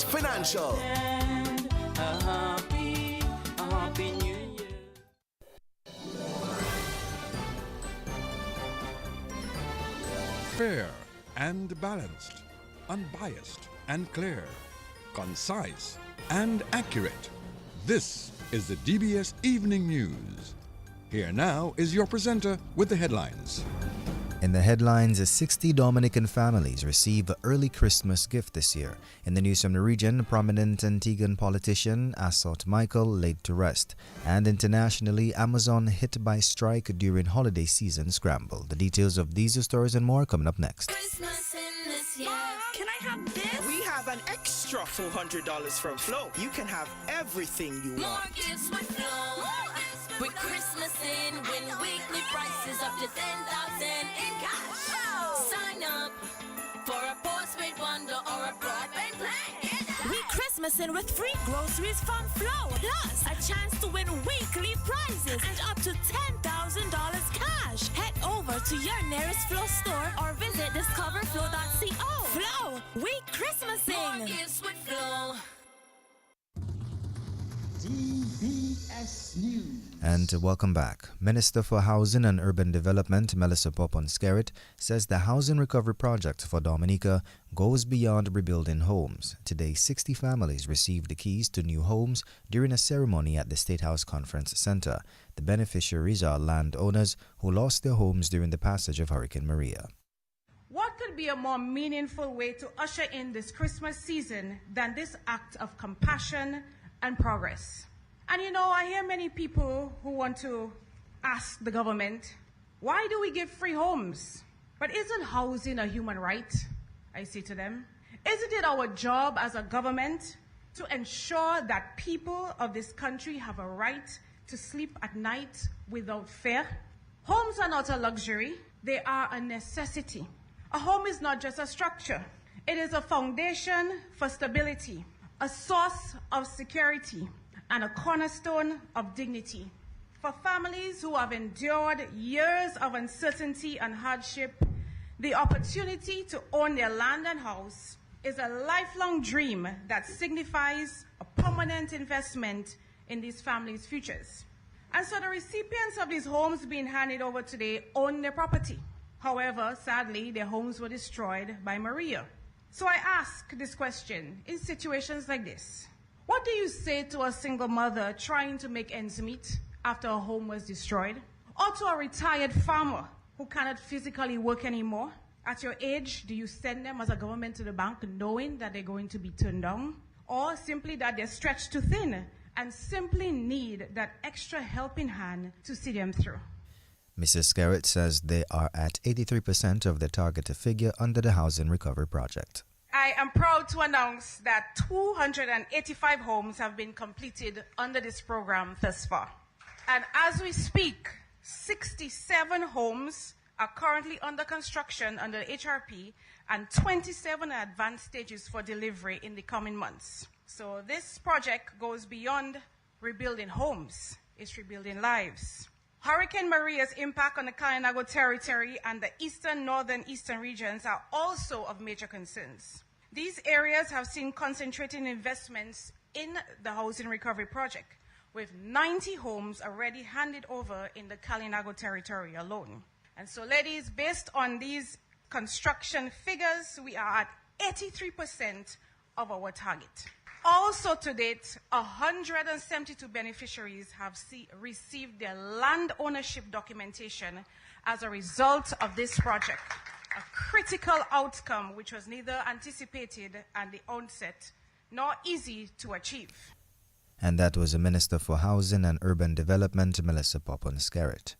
Financial. And a happy new year. Fair and balanced, unbiased and clear, concise and accurate. This is the DBS Evening News. Here now is your presenter with the headlines. In the headlines, 60 Dominican families receive an early Christmas gift this year. In the news from the region, prominent Antiguan politician Assault Michael laid to rest. And internationally, Amazon hit by strike during holiday season scramble. The details of these stories and more coming up next. Christmas in this year. Can I have this? We have an extra $400 from Flow. You can have everything you More want. gifts with Flow. With Christmas in, win weekly prices up to 10,000 in cash. Sign up for a postpaid bundle or a broadband plan. We Christmas in with free groceries from Flow. Plus, a chance to win weekly prizes and up to $10,000 cash. Head over to your nearest Flow store or visit discoverflow.co. Flow, we Christmasing. More gifts with Flow. DBS News. And welcome back. Minister for Housing and Urban Development, Melissa Popon-Skerritt, says the housing recovery project for Dominica goes beyond rebuilding homes. Today, 60 families received the keys to new homes during a ceremony at the State House Conference Center. The beneficiaries are landowners who lost their homes during the passage of Hurricane Maria. What could be a more meaningful way to usher in this Christmas season than this act of compassion and progress? And you know, I hear many people who want to ask the government, why do we give free homes? But isn't housing a human right? I say to them, isn't it our job as a government to ensure that people of this country have a right to sleep at night without fear? Homes are not a luxury, they are a necessity. A home is not just a structure, it is a foundation for stability, a source of security, and a cornerstone of dignity. For families who have endured years of uncertainty and hardship, the opportunity to own their land and house is a lifelong dream that signifies a permanent investment in these families' futures. And so the recipients of these homes being handed over today own their property. However, sadly, their homes were destroyed by Maria. So I ask this question, in situations like this, what do you say to a single mother trying to make ends meet after a home was destroyed? Or to a retired farmer who cannot physically work anymore? At your age, do you send them as a government to the bank knowing that they're going to be turned down? Or simply that they're stretched too thin and simply need that extra helping hand to see them through? Mrs. Skerritt says they are at 83% of the targeted figure under the Housing Recovery Project. I am proud to announce that 285 homes have been completed under this program thus far. And as we speak, 67 homes are currently under construction under the HRP and 27 are advanced stages for delivery in the coming months. So this project goes beyond rebuilding homes, it's rebuilding lives. Hurricane Maria's impact on the Kalinago territory and the northern-eastern regions are also of major concerns. These areas have seen concentrated investments in the Housing Recovery Project, with 90 homes already handed over in the Kalinago territory alone. And so, ladies, based on these construction figures, we are at 83% of our target. Also to date, 172 beneficiaries have received their land ownership documentation as a result of this project, a critical outcome which was neither anticipated at the onset nor easy to achieve. And that was the Minister for Housing and Urban Development, Melissa Popon-Skerritt.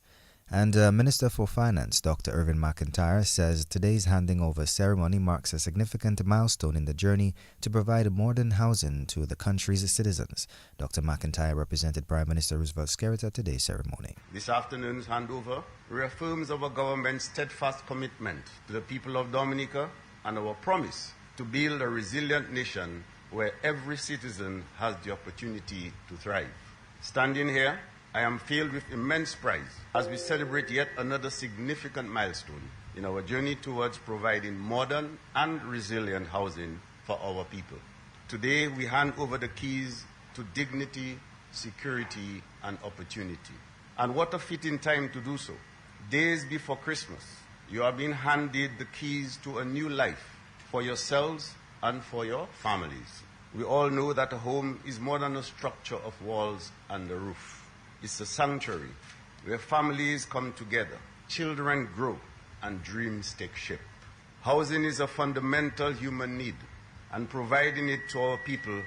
And Minister for Finance, Dr. Irvin McIntyre, says today's handing over ceremony marks a significant milestone in the journey to provide modern housing to the country's citizens. Dr. McIntyre represented Prime Minister Roosevelt Skerritt at today's ceremony. This afternoon's handover reaffirms our government's steadfast commitment to the people of Dominica and our promise to build a resilient nation where every citizen has the opportunity to thrive. Standing here, I am filled with immense pride as we celebrate yet another significant milestone in our journey towards providing modern and resilient housing for our people. Today, we hand over the keys to dignity, security, and opportunity. And what a fitting time to do so. Days before Christmas, you are being handed the keys to a new life for yourselves and for your families. We all know that a home is more than a structure of walls and a roof. It's a sanctuary where families come together, children grow, and dreams take shape. Housing is a fundamental human need, and providing it to our people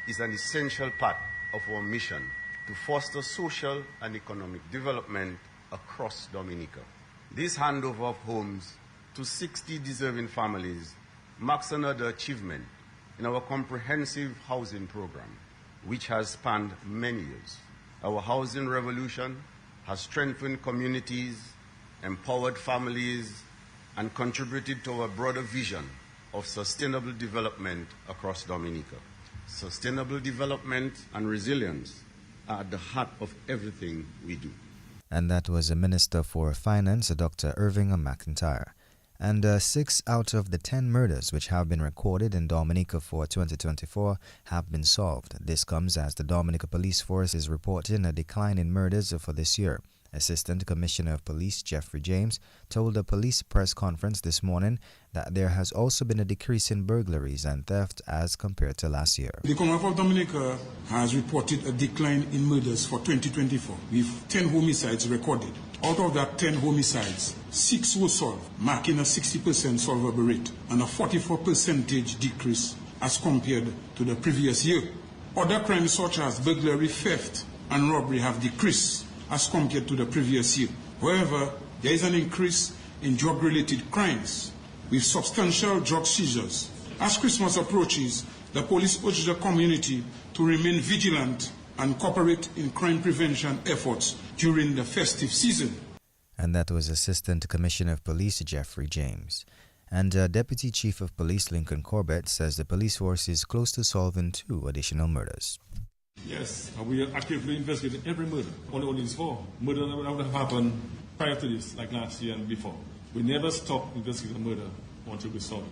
is an essential part of our mission to foster social and economic development across Dominica. This handover of homes to 60 deserving families marks another achievement in our comprehensive housing program, which has spanned many years. Our housing revolution has strengthened communities, empowered families, and contributed to our broader vision of sustainable development across Dominica. Sustainable development and resilience are at the heart of everything we do. And that was the Minister for Finance, Dr. Irving McIntyre. And 6 out of the 10 murders which have been recorded in Dominica for 2024 have been solved. This comes as the Dominica Police Force is reporting a decline in murders for this year. Assistant Commissioner of Police Jeffrey James told a police press conference this morning that there has also been a decrease in burglaries and theft as compared to last year. The Commonwealth of Dominica has reported a decline in murders for 2024, with 10 homicides recorded. Out of that 10 homicides, 6 were solved, marking a 60% solvable rate and a 44% decrease as compared to the previous year. Other crimes such as burglary, theft, and robbery have decreased as compared to the previous year. However, there is an increase in drug-related crimes, with substantial drug seizures. As Christmas approaches, the police urge the community to remain vigilant and cooperate in crime prevention efforts during the festive season. And that was Assistant Commissioner of Police Jeffrey James. And Deputy Chief of Police Lincoln Corbett says the police force is close to solving 2 additional murders. Yes, we are actively investigating every murder. Only these 4 murders that would have happened prior to this, like last year and before. We never stop investigating murder until we solve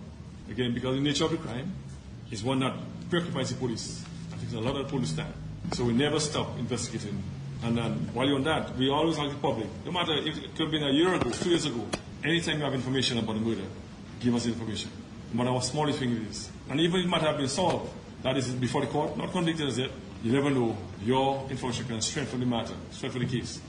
it. Again, because the nature of the crime is one that preoccupies the police. I think there's a lot of police time. So we never stop investigating. And then while you're on that, we always like the public, no matter if it could have been a year ago, 2 years ago, anytime you have information about a murder, give us information, no matter how small the thing is. And even if it might have been solved, that is before the court, not convicted as yet, you never know, your information can strengthen the matter, strengthen the case,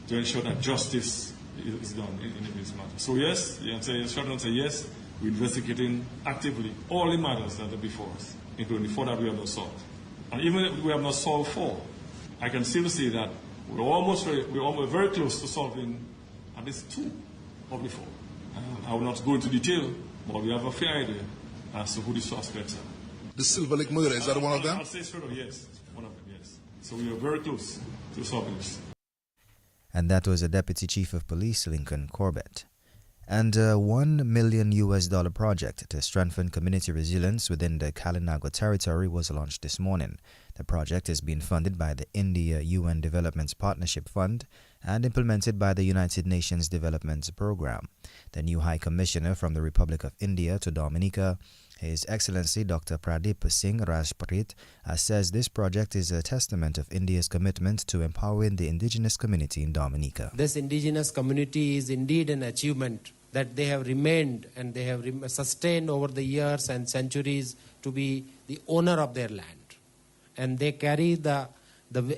to ensure that justice is done in this matter. So yes, you can say, short answer, yes, we're investigating actively all the matters that are before us, including the 4 that we have not solved. And even if we have not solved 4, I can still say that we're almost very close to solving at least 2 of the 4. I will not go into detail, but we have a fair idea as to who the suspects are. The Silver Lake murder, is that one of them? I'll say straight up, yes. One of them, yes. So we are very close to solving this. And that was the Deputy Chief of Police Lincoln Corbett. And a $1 million project to strengthen community resilience within the Kalinago territory was launched this morning. The project is being funded by the India-UN Development Partnership Fund and implemented by the United Nations Development Program. The new High Commissioner from the Republic of India to Dominica, His Excellency Dr. Pradeep Singh Rajput, says this project is a testament of India's commitment to empowering the indigenous community in Dominica. This indigenous community is indeed an achievement that they have remained and they have sustained over the years and centuries to be the owner of their land. And they carry the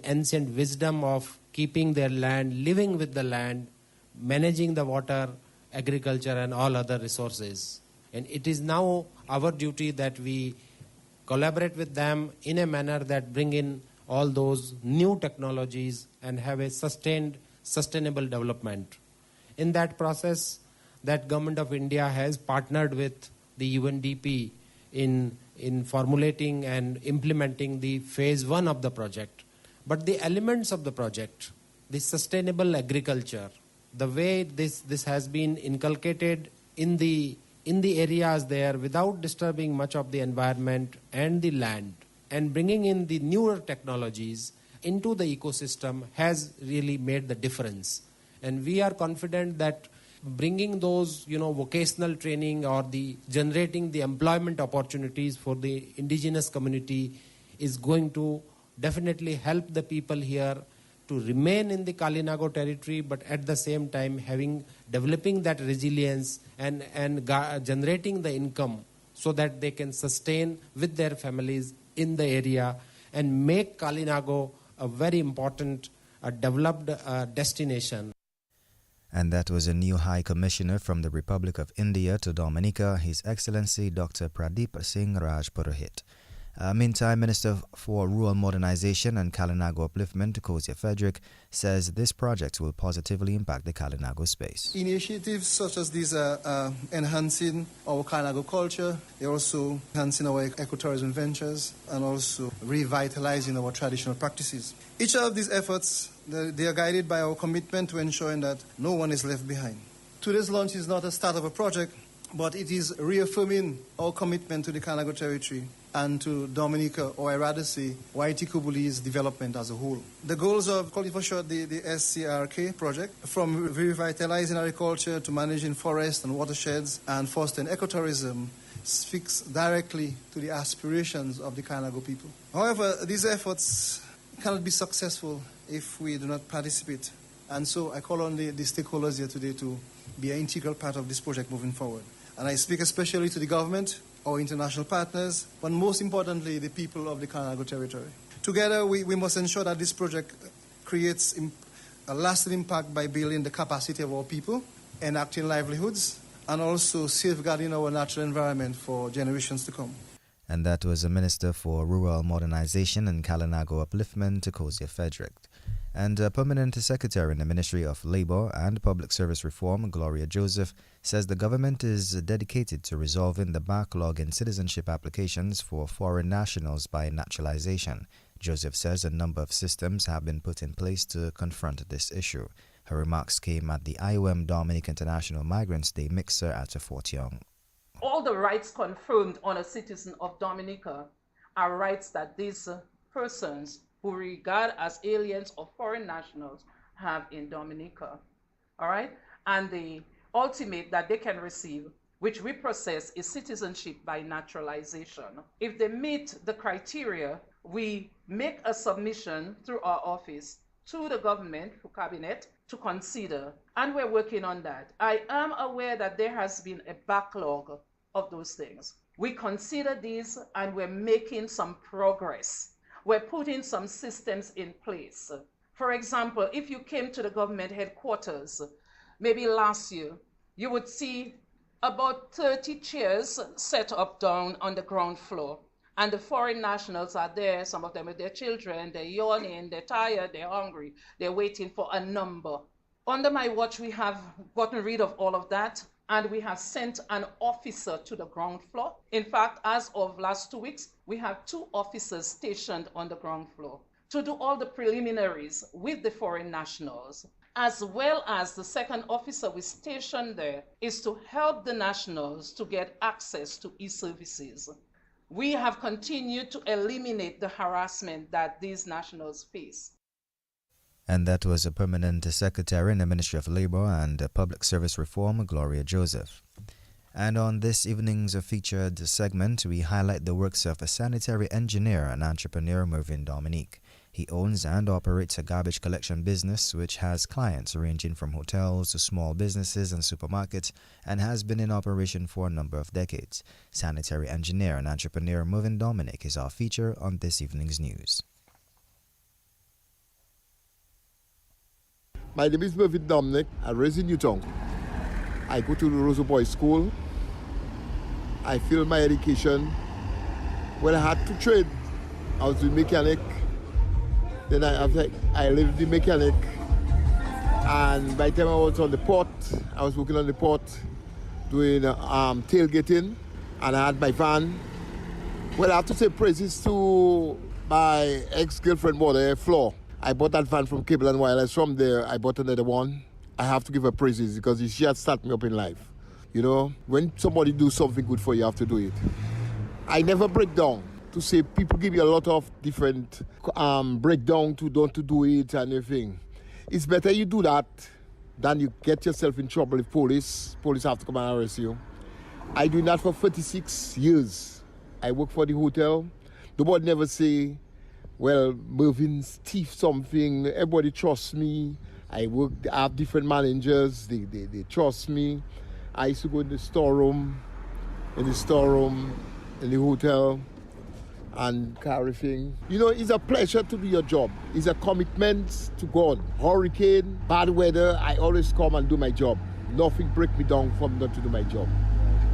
ancient wisdom of keeping their land, living with the land, managing the water, agriculture and all other resources. And it is now our duty that we collaborate with them in a manner that bring in all those new technologies and have a sustainable development. In that process, that Government of India has partnered with the UNDP in formulating and implementing the phase 1 of the project. But the elements of the project, the sustainable agriculture, the way this has been inculcated in the areas there without disturbing much of the environment and the land, and bringing in the newer technologies into the ecosystem has really made the difference. And we are confident that bringing those, vocational training or the generating the employment opportunities for the indigenous community is going to definitely help the people here to remain in the Kalinago territory, but at the same time developing that resilience and generating the income so that they can sustain with their families in the area and make Kalinago a very important developed destination. And that was a new High Commissioner from the Republic of India to Dominica, His Excellency Dr. Pradeep Singh Raj Purohit. Meantime, Minister for Rural Modernization and Kalinago Upliftment, Kozia Frederick, says this project will positively impact the Kalinago space. Initiatives such as these are enhancing our Kalinago culture. They're also enhancing our ecotourism ventures and also revitalizing our traditional practices. Each of these efforts, they are guided by our commitment to ensuring that no one is left behind. Today's launch is not a start of a project, but it is reaffirming our commitment to the Kalinago territory and to Dominica, or I rather say, YT Kubuli's development as a whole. The goals of, call it for short, the SCRK project, from revitalizing agriculture to managing forests and watersheds and fostering ecotourism, speaks directly to the aspirations of the Kalinago people. However, these efforts cannot be successful if we do not participate. And so I call on the stakeholders here today to be an integral part of this project moving forward. And I speak especially to the government, our international partners, but most importantly, the people of the Kalinago territory. Together, we must ensure that this project creates a lasting impact by building the capacity of our people, enacting livelihoods, and also safeguarding our natural environment for generations to come. And that was the Minister for Rural Modernization and Kalinago Upliftment, Kozia Frederick. And Permanent Secretary in the Ministry of Labour and Public Service Reform, Gloria Joseph, says the government is dedicated to resolving the backlog in citizenship applications for foreign nationals by naturalization. Joseph says a number of systems have been put in place to confront this issue. Her remarks came at the IOM Dominic International Migrants Day mixer at Fort Young. All the rights confirmed on a citizen of Dominica are rights that these persons who regard as aliens or foreign nationals have in Dominica, all right? And the ultimate that they can receive, which we process, is citizenship by naturalization. If they meet the criteria, we make a submission through our office to the government, to cabinet, to consider, and we're working on that. I am aware that there has been a backlog of those things. We consider these and we're making some progress. We're putting some systems in place. For example, if you came to the government headquarters, maybe last year, you would see about 30 chairs set up down on the ground floor. And the foreign nationals are there, some of them with their children, they're yawning, they're tired, they're hungry, they're waiting for a number. Under my watch, we have gotten rid of all of that, and we have sent an officer to the ground floor. In fact, as of last 2 weeks, we have 2 officers stationed on the ground floor to do all the preliminaries with the foreign nationals, as well as the second officer we stationed there is to help the nationals to get access to e-services. We have continued to eliminate the harassment that these nationals face. And that was a Permanent Secretary in the Ministry of Labour and Public Service Reform, Gloria Joseph. And on this evening's featured segment, we highlight the works of a sanitary engineer and entrepreneur, Mervyn Dominique. He owns and operates a garbage collection business which has clients ranging from hotels to small businesses and supermarkets and has been in operation for a number of decades. Sanitary engineer and entrepreneur Mervyn Dominique is our feature on this evening's news. My name is Mervyn Dominic. I raised in Newtown. I go to the Rosa Boys School. I finished my education. When I had to trade, I was doing mechanic. Then I lived the mechanic. And by the time I was on the port, I was working on the port doing tailgating. And I had my van. Well, I have to say praises to my ex-girlfriend, mother, Flo. I bought that van from Cable and Wireless. From there, I bought another one. I have to give her praises because she had started me up in life. You know, when somebody do something good for you, you have to do it. I never break down. To say people give you a lot of different breakdown to don't to do it and everything. It's better you do that then you get yourself in trouble with police. Police have to come and arrest you. I do that for 36 years. I work for the hotel. Nobody never say, well, Mervin's thief something. Everybody trusts me. I have different managers. They trust me. I used to go in the storeroom, in the hotel, and carry things. You know, it's a pleasure to do your job. It's a commitment to God. Hurricane, bad weather, I always come and do my job. Nothing break me down from not to do my job.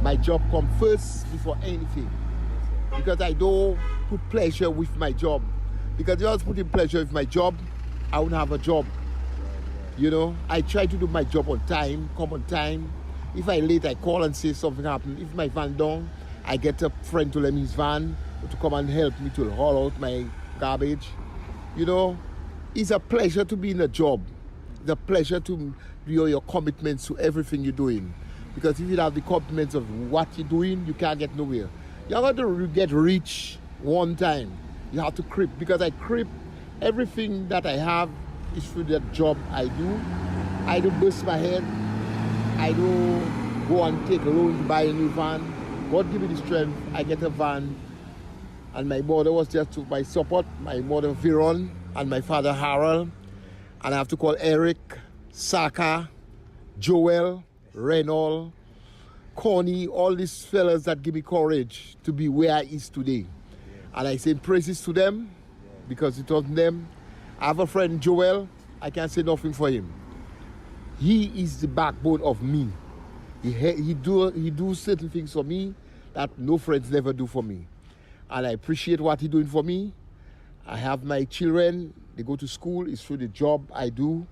My job comes first before anything. Because I don't put pleasure with my job. Because if I was putting pleasure with my job, I wouldn't have a job. You know, I try to do my job on time, come on time. If I late, I call and say something happened. If my van down, I get a friend to lend me his van to come and help me to haul out my garbage. You know, it's a pleasure to be in a job. It's a pleasure to do your commitments to everything you're doing. Because if you have the commitments of what you're doing, you can't get nowhere. You're going to get rich one time. You have to creep. Because I creep, everything that I have is through that job I do. I don't bust my head. I don't go and take a loan to buy a new van. God give me the strength. I get a van. And my mother was just to my support. My mother Viron and my father Harold. And I have to call Eric, Saka, Joel, Reynolds, Connie, all these fellas that give me courage to be where I is today. And I say praises to them because it was them. I have a friend, Joel. I can't say nothing for him. He is the backbone of me. He do certain things for me that no friends never do for me. And I appreciate what he's doing for me. I have my children. They go to school. It's through the job I do.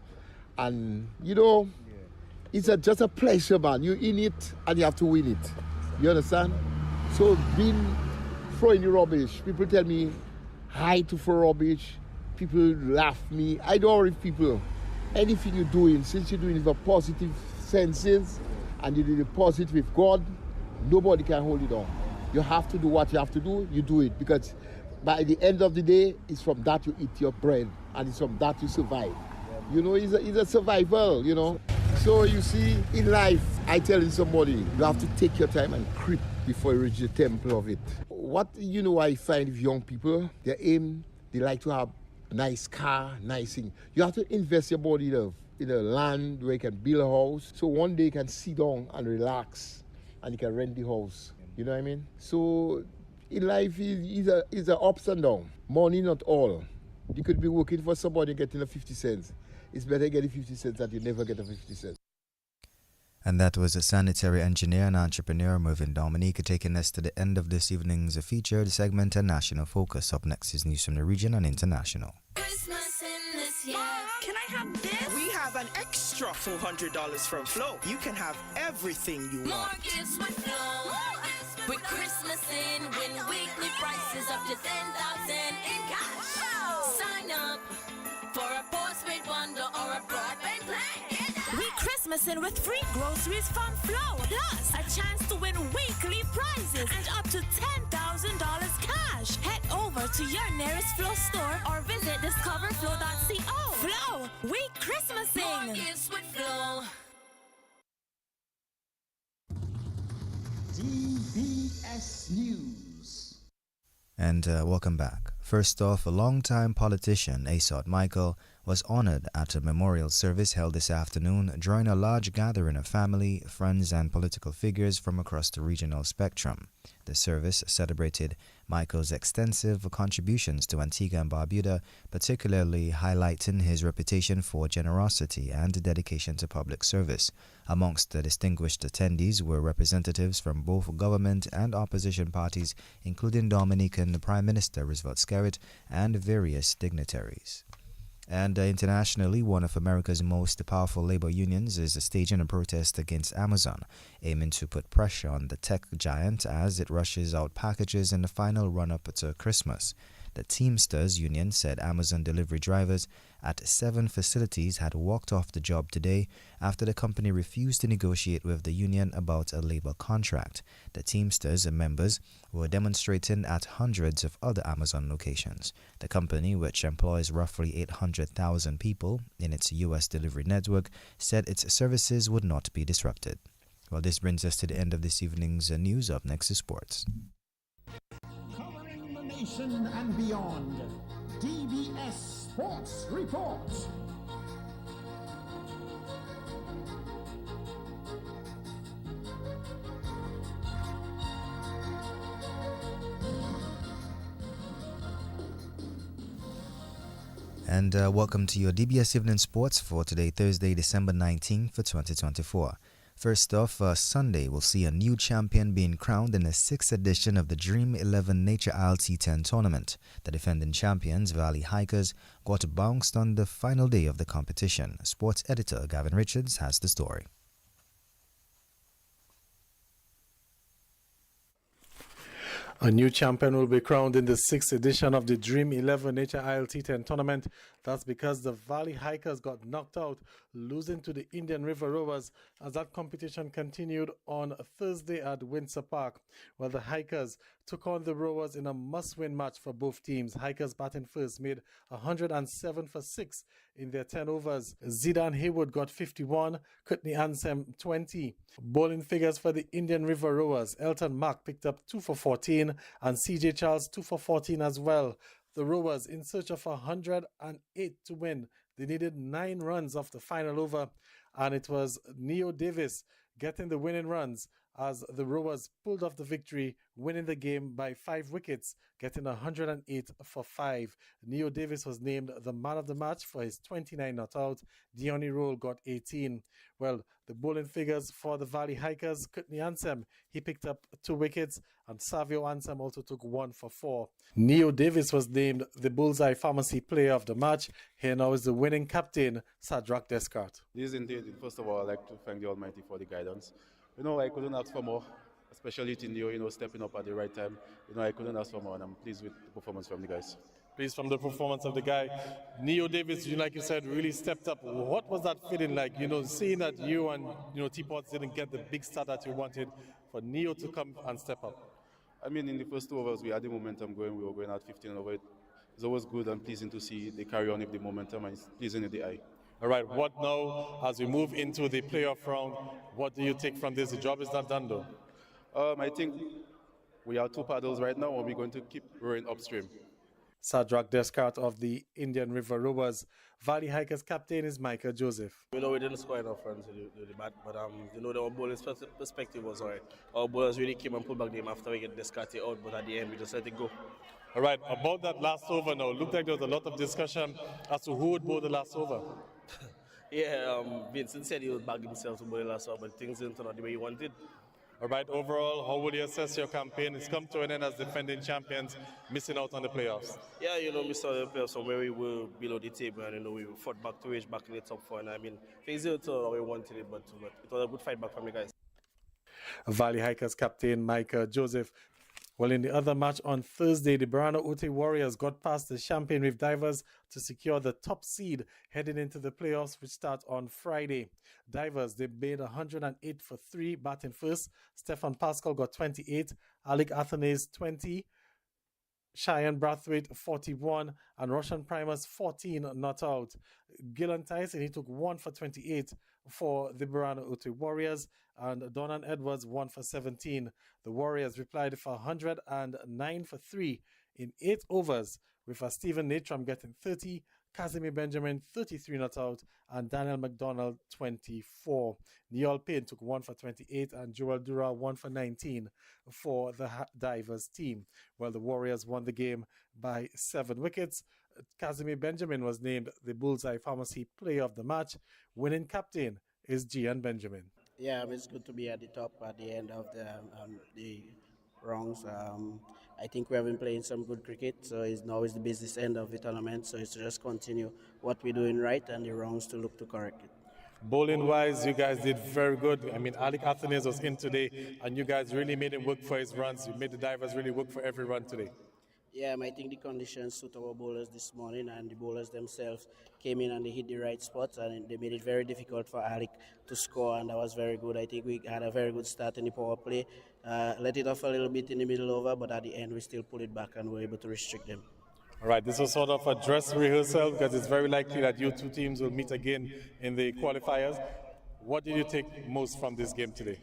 And, you know, it's just a pleasure, man. You're in it and you have to win it. You understand? So throwing the rubbish. People tell me, hi to throw rubbish. People laugh me. I don't worry people. Anything you're doing, since you're doing it for positive senses and you do it positive with God, nobody can hold it on. You have to do what you have to do, you do it. Because by the end of the day, it's from that you eat your bread and it's from that you survive. You know, it's a survival, you know. So you see, in life, I tell somebody, you have to take your time and creep before you reach the temple of it. What, you know, I find with young people, they like to have nice car, nice thing. You have to invest your body in a land where you can build a house. So one day you can sit down and relax and you can rent the house. You know what I mean? So in life, it's a ups and downs. Money not all. You could be working for somebody getting a 50 cents. It's better getting 50 cents than you never get a 50 cents. And that was a sanitary engineer and entrepreneur, Mervyn Dominique, taking us to the end of this evening's featured segment and National Focus. Up next is news from the region and international. Christmas in this year. Can I have this? We have an extra $400 from Flow. You can have everything you want. More gifts with Flow. With Christmas in, win weekly prices up to 10,000 in cash. Sign up for a postpaid bundle or a broadband plan. We Christmasing with free groceries from Flow. Plus, a chance to win weekly prizes and up to $10,000 cash. Head over to your nearest Flow store or visit discoverflow.co. Flow, we Christmasing. More gifts with Flow. DBS News. And welcome back. First off, a longtime politician, Asot Michael, was honored at a memorial service held this afternoon during a large gathering of family, friends, and political figures from across the regional spectrum. The service celebrated Michael's extensive contributions to Antigua and Barbuda, particularly highlighting his reputation for generosity and dedication to public service. Amongst the distinguished attendees were representatives from both government and opposition parties, including Dominican Prime Minister Roosevelt Skerrit and various dignitaries. And internationally, one of America's most powerful labor unions is staging a protest against Amazon, aiming to put pressure on the tech giant as it rushes out packages in the final run-up to Christmas. The Teamsters Union said Amazon delivery drivers at 7 facilities had walked off the job today after the company refused to negotiate with the union about a labor contract. The Teamsters members were demonstrating at hundreds of other Amazon locations. The company, which employs roughly 800,000 people in its U.S. delivery network, said its services would not be disrupted. Well, this brings us to the end of this evening's news. Up next is sports. Covering the nation and beyond, DBS Sports Report. And welcome to your DBS Evening Sports for today, Thursday, December 19th for 2024. First off, Sunday will see a new champion being crowned in the 6th edition of the Dream 11 Nature Isle T10 tournament. The defending champions, Valley Hikers, got bounced on the final day of the competition. Sports editor Gavin Richards has the story. A new champion will be crowned in the 6th edition of the Dream 11 Nature Isle T10 tournament. That's because the Valley Hikers got knocked out, losing to the Indian River Rowers as that competition continued on Thursday at Windsor Park. While the Hikers took on the Rowers in a must-win match for both teams. Hikers batting first made 107 for 6 in their 10 overs. Zidane Haywood got 51, Courtney Ansem 20. Bowling figures for the Indian River Rowers. Elton Mark picked up 2 for 14 and CJ Charles 2 for 14 as well. The Rowers, in search of 108 to win, they needed 9 runs off the final over, and it was Neo Davis getting the winning runs as the Rowers pulled off the victory, winning the game by 5 wickets, getting 108 for 5. Neo Davis was named the man of the match for his 29 not out. Diony Roll got 18. Well, the bowling figures for the Valley Hikers, Courtney Ansem, he picked up 2 wickets, and Savio Ansem also took 1 for 4. Neo Davis was named the Bullseye Pharmacy Player of the match. Here now is the winning captain, Sadrak Descartes. This is indeed, first of all, I'd like to thank the Almighty for the guidance. I couldn't ask for more, especially to Neo, stepping up at the right time. I couldn't ask for more, and I'm pleased with the performance from the guys. Pleased from the performance of the guy. Neo Davis, like you said, really stepped up. What was that feeling like, seeing that you and, Teapots didn't get the big start that you wanted, for Neo to come and step up? I mean, in the first 2 overs, we had the momentum going. We were going at 15 over. It's always good and pleasing to see they carry on with the momentum, and it's pleasing in the eye. All right, what now, as we move into the playoff round, what do you take from this? The job is not done, though. I think we are 2 paddles right now, and we're going to keep rowing upstream. Sadrak Descartes of the Indian River Rowers. Valley Hikers captain is Michael Joseph. We didn't score enough runs to do the bat, but our bowling perspective was all right. Our bowlers really came and pulled back the game after we get Descartes out, but at the end we just let it go. All right, about that last over now, looked like there was a lot of discussion as to who would bowl the last over. Yeah, Vincent said he would back himself to bowl the last over, but things didn't turn out the way he wanted. All right, overall, how would you assess your campaign? It's come to an end as defending champions, missing out on the playoffs. Yeah, missed out on the playoffs from where we were below the table, and we fought back to reach back in the top 4. And I mean, things didn't turn out the way we wanted it, but it was a good fight back from the guys. Valley Hikers captain Michael Joseph. Well, in the other match on Thursday, the Barano Ute Warriors got past the Champion Reef Divers to secure the top seed heading into the playoffs, which start on Friday. Divers, they made 108 for 3, batting first. Stefan Pascal got 28, Alec Athenes 20, Cheyenne Brathwaite 41, and Russian Primus 14 not out. Gillan Tyson, he took 1 for 28 for the Barano Ute Warriors, and Donan Edwards 1 for 17. The Warriors replied for 109 for 3 in 8 overs, with Stephen Natram getting 30, Casimir Benjamin 33 not out, and Daniel McDonald 24. Neil Payne took 1 for 28, and Joel Dura 1 for 19 for the Divers team. While the Warriors won the game by 7 wickets, Casimir Benjamin was named the Bullseye Pharmacy Player of the Match. Winning captain is Gian Benjamin. Yeah, it's good to be at the top at the end of the rounds. I think we have been playing some good cricket, so now is the business end of the tournament, so it's to just continue what we're doing right and the wrongs to look to correct it. Bowling-wise, you guys did very good. I mean, Alec Athenes was in today, and you guys really made him work for his runs. You made the Divers really work for every run today. Yeah, I think the conditions suit our bowlers this morning, and the bowlers themselves came in and they hit the right spots, and they made it very difficult for Alec to score, and that was very good. I think we had a very good start in the power play, let it off a little bit in the middle over, but at the end we still pulled it back and were able to restrict them. All right, this was sort of a dress rehearsal because it's very likely that you two teams will meet again in the qualifiers. What did you take most from this game today?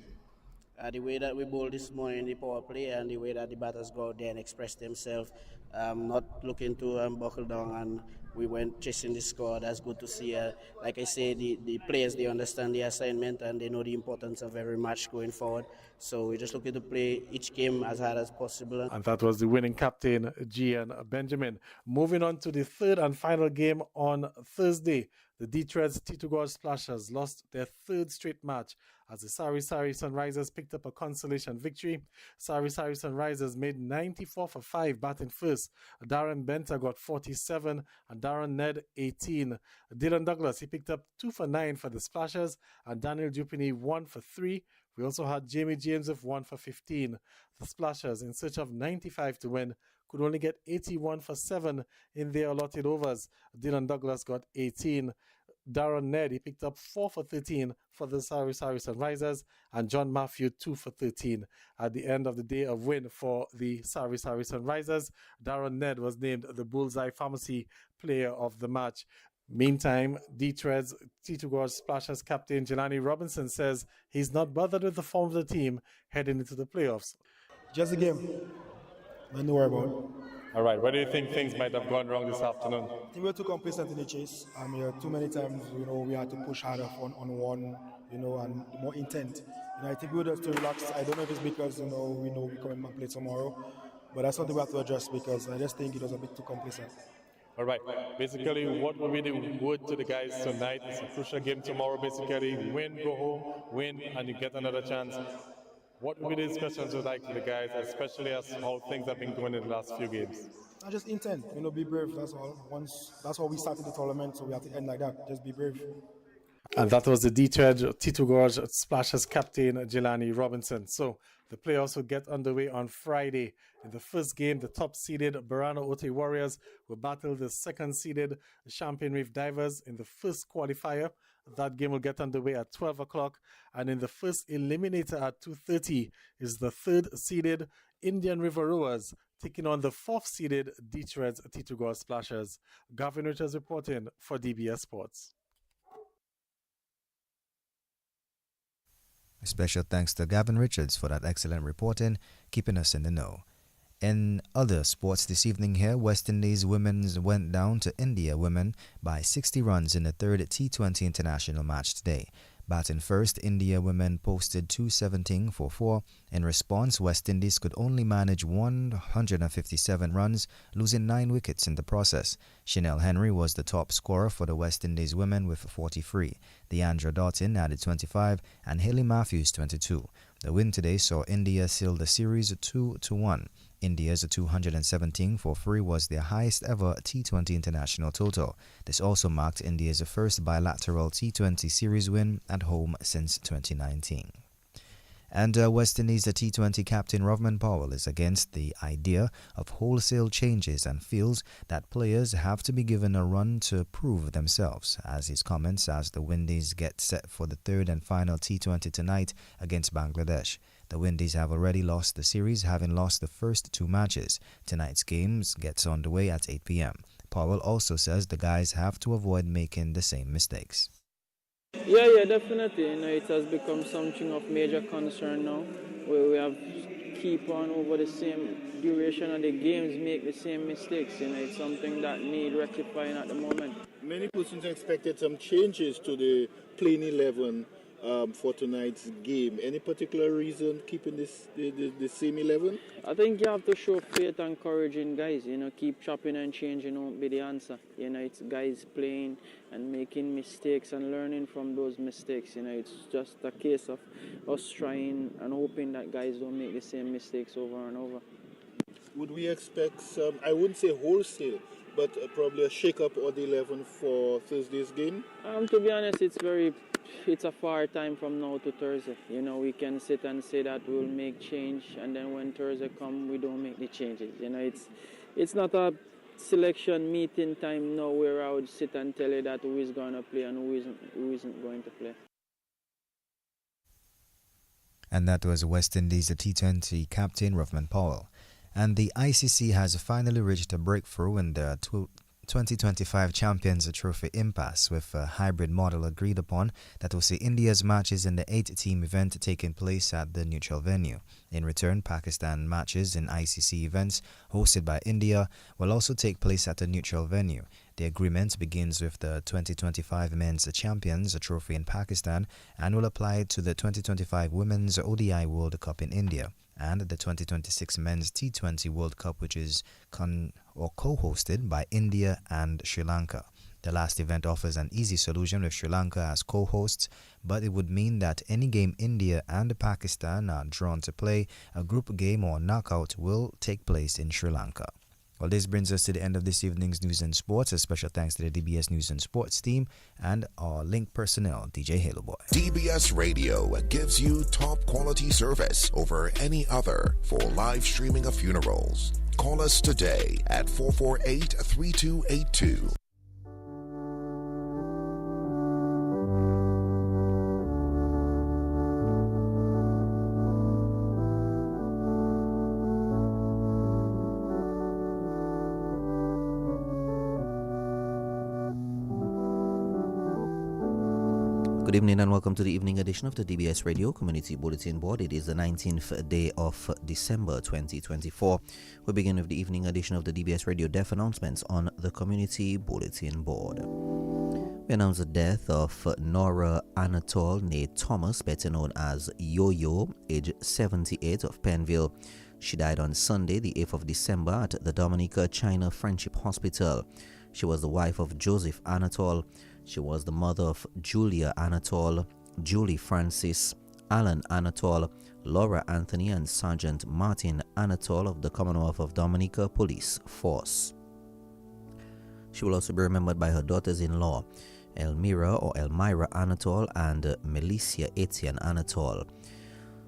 The way that we bowled this morning in the power play and the way that the batters go out there and express themselves, not looking to buckle down, and we went chasing the score. That's good to see. Like I say, the players, they understand the assignment and they know the importance of every match going forward. So we're just looking to play each game as hard as possible. And that was the winning captain, Gian Benjamin. Moving on to the third and final game on Thursday. The D-Threads T2 Gorge Splashers lost their third straight match as the Sari Sunrisers picked up a consolation victory. Sari Sunrisers made 94 for 5 batting first. Darren Benter got 47 and Darren Ned 18. Dylan Douglas, he picked up 2 for 9 for the Splashers and Daniel Dupini 1 for 3. We also had Jamie James with 1 for 15. The Splashers, in search of 95 to win, could only get 81 for 7 in their allotted overs. Dylan Douglas got 18. Darren Ned, he picked up 4 for 13 for the Sari Sunrisers, and John Matthew 2 for 13. At the end of the day of win for the Sari Sunrisers, Darren Ned was named the Bullseye Pharmacy Player of the Match. Meantime, D-Threads T2 Gorge Splashers captain Jelani Robinson says he's not bothered with the form of the team heading into the playoffs. Just a game. Nothing to worry about. All right, where do you think things might have gone wrong this afternoon? I think we were too complacent in the chase. Too many times, we had to push harder on one, and more intent. I think we were just too relaxed. I don't know if it's because, we know we come and play tomorrow, but that's something we have to address because I just think it was a bit too complacent. All right. Basically, what will be the word to the guys tonight? It's a crucial game tomorrow. Basically, win, go home, win, and you get another chance. What will be the discussions you'd like to the guys, especially as how things have been going in the last few games? Just intent, be brave. That's all. That's how we started the tournament, so we have to end like that. Just be brave. And that was the D-Thread T2 Gorge Splashers captain Jelani Robinson. So the playoffs will get underway on Friday. In the first game, the top-seeded Barano Ote Warriors will battle the second-seeded Champion Reef Divers in the first qualifier. That game will get underway at 12 o'clock. And in the first eliminator at 2:30 is the third-seeded Indian River Rowers taking on the fourth-seeded D-Threads T2 Gorge Splashers. Gavin Richards reporting for DBS Sports. A special thanks to Gavin Richards for that excellent reporting, keeping us in the know. In other sports this evening here, West Indies women's went down to India women by 60 runs in the third T20 international match today. Batting first, India women posted 217 for 4. In response, West Indies could only manage 157 runs, losing 9 wickets in the process. Chanel Henry was the top scorer for the West Indies women with 43. Deandra Doughton added 25 and Haley Matthews 22. The win today saw India seal the series 2-1. India's 217 for 3 was their highest ever T20 international total. This also marked India's first bilateral T20 series win at home since 2019. And West Indies T20 captain Rovman Powell is against the idea of wholesale changes and feels that players have to be given a run to prove themselves, as his comments as the Windies get set for the third and final T20 tonight against Bangladesh. The Windies have already lost the series, having lost the first 2 matches. Tonight's games gets underway at 8 p.m. Powell also says the guys have to avoid making the same mistakes. Yeah, definitely. It has become something of major concern now, where we have keep on over the same duration of the games, make the same mistakes. It's something that need rectifying at the moment. Many persons expected some changes to the playing 11 for tonight's game. Any particular reason keeping the same 11? I think you have to show faith and courage in guys. Keep chopping and changing won't be the answer. It's guys playing and making mistakes and learning from those mistakes. It's just a case of us trying and hoping that guys don't make the same mistakes over and over. Would we expect some, I wouldn't say wholesale, but probably a shake-up of the 11 for Thursday's game? To be honest, it's a far time from now to Thursday. We can sit and say that we'll make change, and then when Thursday comes, we don't make the changes. it's not a selection meeting time now where I would sit and tell you that who is going to play and who isn't going to play. And that was West Indies T20 captain Rovman Powell. And the ICC has finally reached a breakthrough in the 2025 Champions Trophy impasse with a hybrid model agreed upon that will see India's matches in the 8-team event taking place at the neutral venue. In return, Pakistan matches in ICC events hosted by India will also take place at a neutral venue. The agreement begins with the 2025 Men's Champions Trophy in Pakistan and will apply to the 2025 Women's ODI World Cup in India and the 2026 Men's T20 World Cup, which is co-hosted by India and Sri Lanka. The last event offers an easy solution with Sri Lanka as co-hosts, but it would mean that any game India and Pakistan are drawn to play, a group game or knockout will take place in Sri Lanka. Well, this brings us to the end of this evening's News and Sports. A special thanks to the DBS News and Sports team and our link personnel, DJ Halo Boy. DBS Radio gives you top quality service over any other for live streaming of funerals. Call us today at 448-3282. Good evening and welcome to the evening edition of the DBS Radio Community Bulletin Board. It is the 19th day of December 2024. We begin with the evening edition of the DBS Radio Deaf announcements on the Community Bulletin Board. We announce the death of Nora Anatole Nate Thomas, better known as Yo-Yo, age 78, of Penville. She died on Sunday, the 8th of December, at the Dominica China Friendship Hospital. She was the wife of Joseph Anatole. She was the mother of Julia Anatole, Julie Francis, Alan Anatole, Laura Anthony, and Sergeant Martin Anatole of the Commonwealth of Dominica Police Force. She will also be remembered by her daughters-in-law, Elmira Anatole and Melicia Etienne Anatole.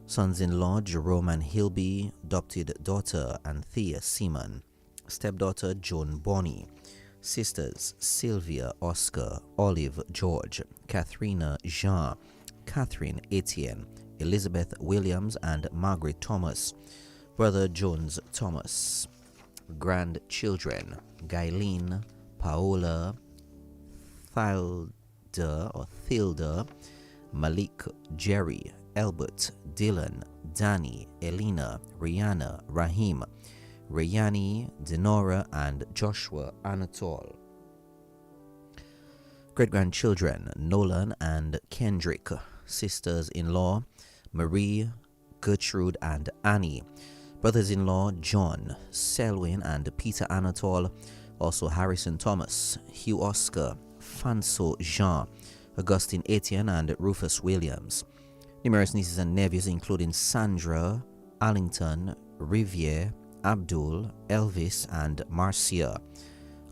Sons-in-law, Jerome and Hilby, adopted daughter Anthea Seaman, stepdaughter Joan Bonney. Sisters Sylvia, Oscar, Olive, George, Katharina, Jean, Catherine, Etienne, Elizabeth Williams, and Margaret Thomas. Brother Jones Thomas. Grandchildren Guyleen, Paola, Thilda, Malik, Jerry, Albert, Dylan, Danny, Elena, Rihanna, Rahim, Rayani, Denora, and Joshua Anatole. Great-grandchildren Nolan and Kendrick. Sisters-in-law Marie, Gertrude, and Annie. Brothers-in-law John, Selwyn, and Peter Anatole. Also Harrison Thomas, Hugh Oscar, Fanso Jean, Augustine Etienne, and Rufus Williams. Numerous nieces and nephews including Sandra, Allington, Riviere, Abdul, Elvis, and Marcia.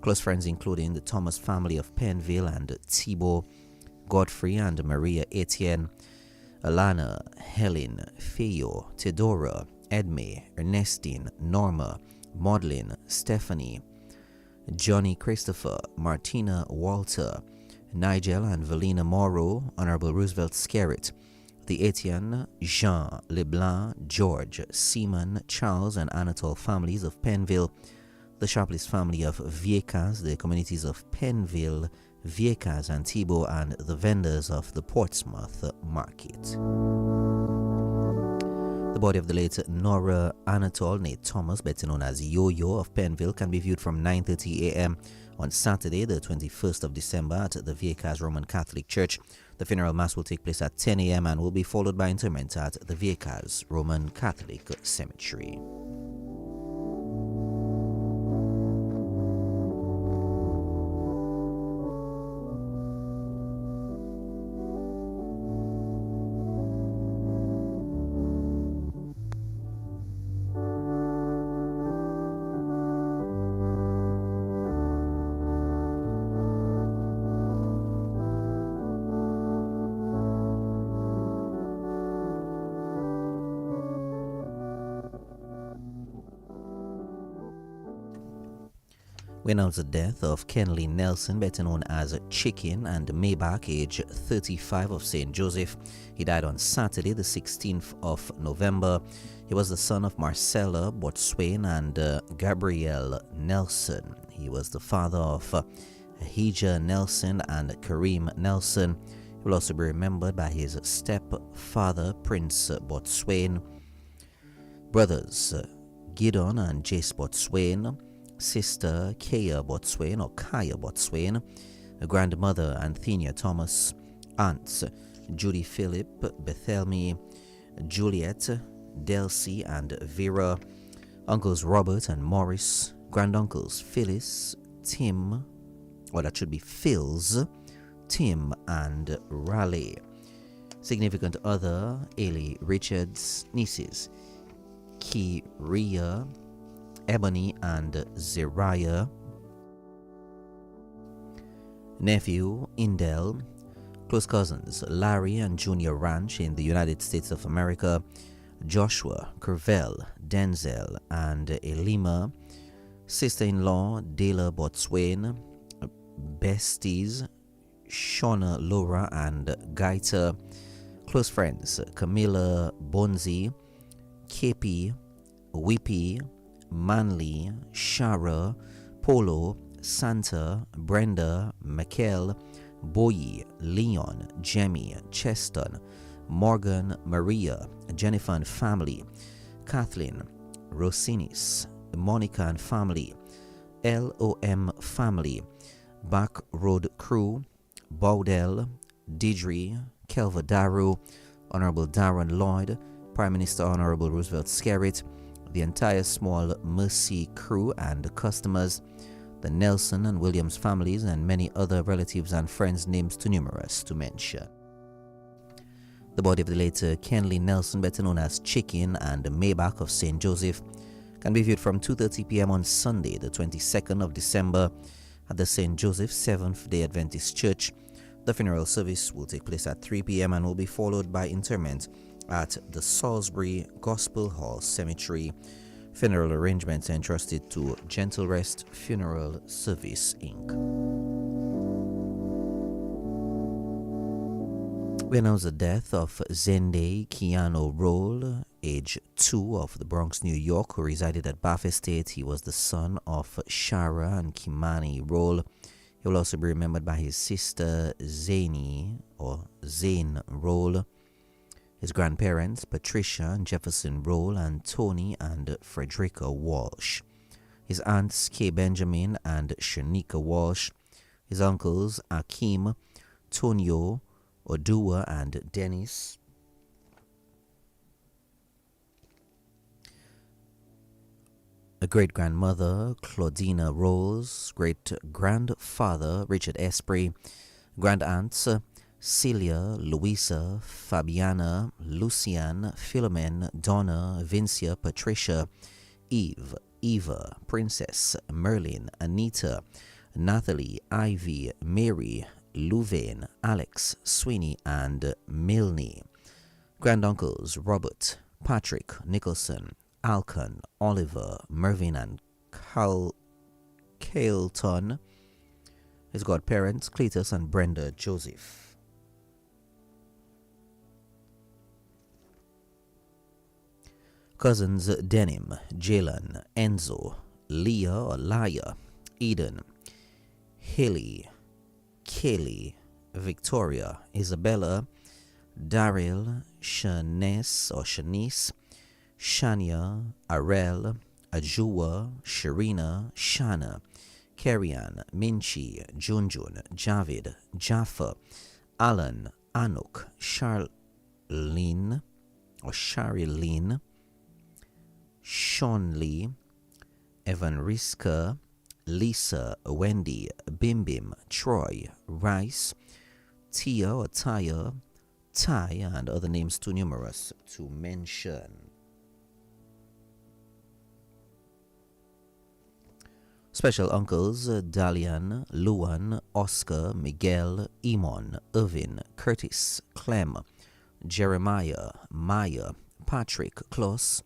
Close friends including the Thomas family of Penville and Thibault, Godfrey and Maria Etienne, Alana, Helen, Feo, Theodora, Edme, Ernestine, Norma, Maudlin, Stephanie, Johnny Christopher, Martina Walter, Nigel and Valina Morrow, Honorable Roosevelt Skerritt, the Etienne, Jean, Leblanc, George, Seaman, Charles, and Anatole families of Penville, the Sharpless family of Viecas, the communities of Penville, Viecas, and Thibault, and the vendors of the Portsmouth Market. The body of the late Nora Anatole Nate Thomas, better known as Yo-Yo of Penville, can be viewed from 9:30 a.m. on Saturday, the 21st of December, at the Viecas Roman Catholic Church. The funeral mass will take place at 10 a.m. and will be followed by interment at the Viecas Roman Catholic Cemetery. We announce the death of Kenley Nelson, better known as Chicken, and Maybach, age 35, of St. Joseph. He died on Saturday, the 16th of November. He was the son of Marcella Botswain and Gabrielle Nelson. He was the father of Ahijah Nelson and Kareem Nelson. He will also be remembered by his stepfather, Prince Botswain, brothers Gideon and Jace Botswain, sister Kaya Botswain or Kaya Botswain, grandmother Anthenia Thomas, aunts Judy Philip, Bethelmy, Juliet, Delcy and Vera, uncles Robert and Morris, granduncles Phyllis, Tim, or that should be Phils, Tim and Raleigh. Significant other, Ailey Richards, nieces, Kiria, Ebony and Zeriah, nephew Indel, close cousins Larry and Junior Ranch in the United States of America, Joshua, Curvell, Denzel and Elima, sister-in-law Dela Botswain, besties Shauna Laura and Gaita, close friends Camilla Bonzi, KP, Whippy, Manley, Shara, Polo, Santa, Brenda, Mikel, Boyi, Leon, Jemmy, Cheston, Morgan, Maria, Jennifer and family, Kathleen, Rosinis, Monica and family, LOM family, Back Road crew, Baudel, Didri, Kelvadaru, Honorable Darren Lloyd, Prime Minister Honorable Roosevelt Skerritt, the entire Small Mercy crew and customers, the Nelson and Williams families, and many other relatives and friends, names too numerous to mention. The body of the late Kenley Nelson, better known as Chicken, and Maybach of St. Joseph, can be viewed from 2:30 p.m. on Sunday, the 22nd of December, at the St. Joseph Seventh-day Adventist Church. The funeral service will take place at 3 p.m. and will be followed by interment at the Salisbury Gospel Hall Cemetery. Funeral arrangements are entrusted to Gentle Rest Funeral Service, Inc. We announce the death of Zende Keanu Roll, age 2, of the Bronx, New York, who resided at Bath Estate. He was the son of Shara and Kimani Roll. He will also be remembered by his sister Zane Roll, his grandparents Patricia and Jefferson Roll, and Tony and Frederica Walsh, his aunts Kay Benjamin and Shanika Walsh, his uncles Akeem, Tonio, Odua and Dennis, a great-grandmother Claudina Rose, great-grandfather Richard Esprit, grand-aunts Celia, Louisa, Fabiana, Lucian, Philomen, Donna, Vincia, Patricia, Eve, Eva, Princess, Merlin, Anita, Nathalie, Ivy, Mary, Louvain, Alex, Sweeney, and Milne. Granduncles Robert, Patrick, Nicholson, Alcon, Oliver, Mervyn, and Caleton. His godparents Cletus and Brenda Joseph. Cousins Denim, Jalen, Enzo, Leah or Laya, Eden, Haley, Kaylee, Victoria, Isabella, Daryl, Shanice or Shanice, Shania, Arel, Ajua, Sharina, Shana, Carrian, Minchi, Junjun, Javid, Jaffa, Alan, Anuk, Charlene or Sharilyn, Sean Lee, Evan Riska, Lisa, Wendy, Bim Bim, Troy, Rice, Tia or Taya, Ty, and other names too numerous to mention. Special uncles Dalian, Luan, Oscar, Miguel, Emon, Irvin, Curtis, Clem, Jeremiah, Maya, Patrick, Klaus,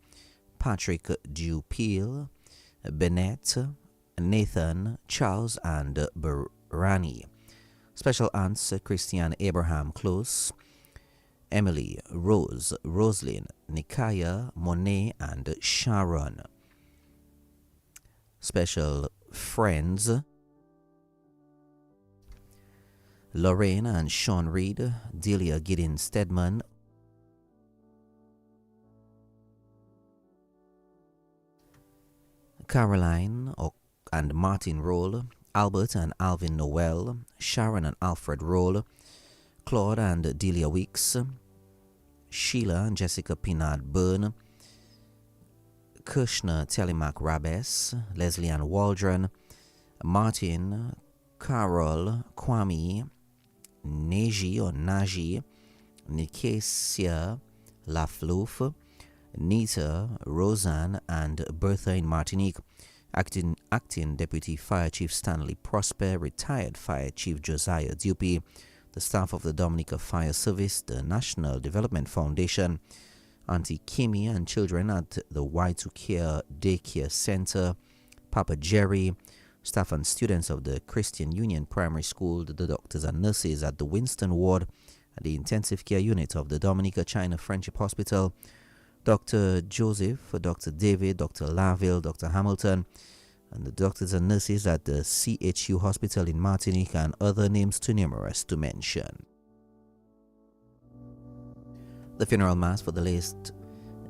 Patrick Dupil, Bennett, Nathan, Charles, and Barani. Special aunts Christian Abraham Close, Emily, Rose, Roslyn, Nikaya, Monet, and Sharon. Special friends Lorraine and Sean Reed, Delia Gideon Stedman, Caroline and Martin Roll, Albert and Alvin Noel, Sharon and Alfred Roll, Claude and Delia Weeks, Sheila and Jessica Pinard Byrne, Kushner Telemac Rabes, Leslie Ann Waldron, Martin, Carol, Kwame, Neji or Naji, Nikesia Laflouf, Nita, Roseanne, and Bertha in Martinique. Acting Deputy Fire Chief Stanley Prosper, retired Fire Chief Josiah Dupe, the staff of the Dominica Fire Service, the National Development Foundation, Auntie Kimmy and children at the Y2Care Daycare Center, Papa Jerry, staff and students of the Christian Union Primary School, the doctors and nurses at the Winston Ward, at the intensive care unit of the Dominica China Friendship Hospital, Dr. Joseph, Dr. David, Dr. Laville, Dr. Hamilton, and the doctors and nurses at the CHU Hospital in Martinique, and other names too numerous to mention. The funeral mass for the late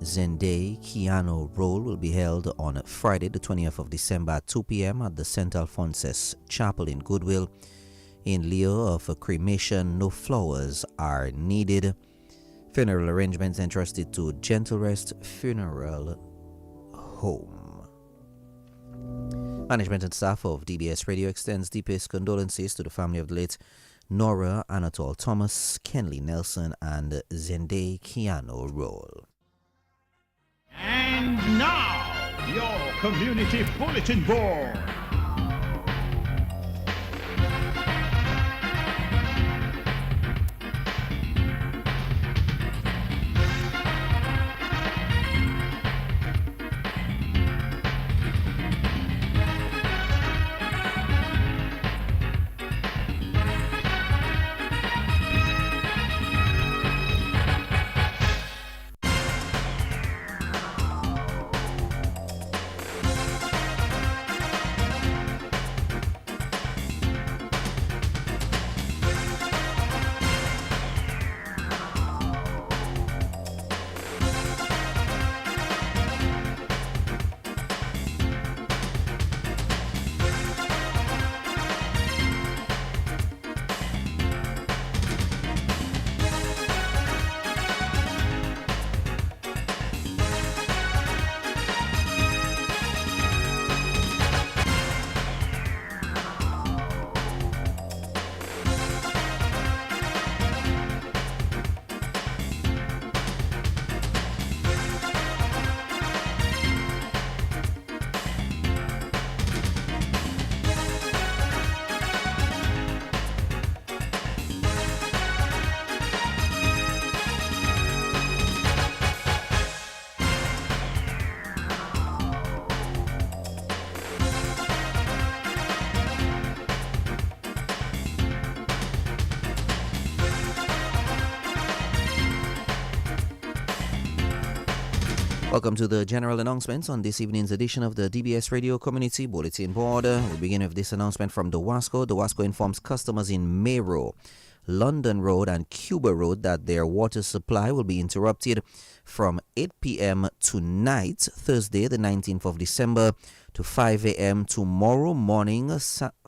Zende Keanu Roll will be held on Friday, the 20th of December at 2 p.m. at the St. Alphonsus Chapel in Goodwill. In lieu of a cremation, no flowers are needed. Funeral arrangements entrusted to Gentle Rest Funeral Home. Management and staff of DBS Radio extends deepest condolences to the family of the late Nora Anatole Thomas, Kenley Nelson, and Zende Keanu Roll. And now, your community bulletin board. Welcome to the general announcements on this evening's edition of the DBS Radio Community Bulletin Board. We begin with this announcement from DeWasco. DeWasco informs customers in Mayro, London Road, and Cuba Road that their water supply will be interrupted from 8 p.m. tonight, Thursday, the 19th of December, to 5 a.m. tomorrow morning,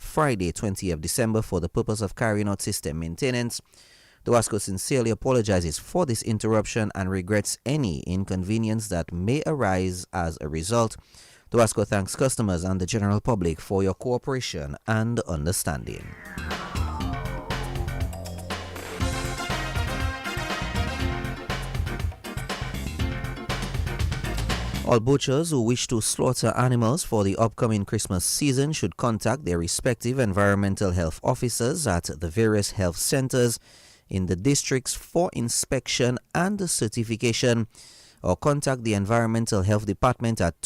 Friday, 20th of December, for the purpose of carrying out system maintenance. DeWasco sincerely apologizes for this interruption and regrets any inconvenience that may arise as a result. DeWasco thanks customers and the general public for your cooperation and understanding. All butchers who wish to slaughter animals for the upcoming Christmas season should contact their respective environmental health officers at the various health centers in the districts for inspection and certification, or contact the Environmental Health Department at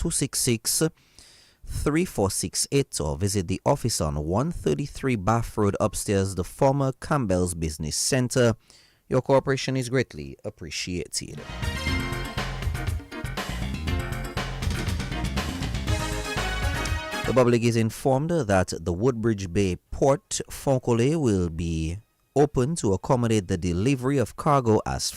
3468 or visit the office on 133 Bath Road upstairs, the former Campbell's Business Center. Your cooperation is greatly appreciated. The public is informed that the Woodbridge Bay Port Foncole will be open to accommodate the delivery of cargo as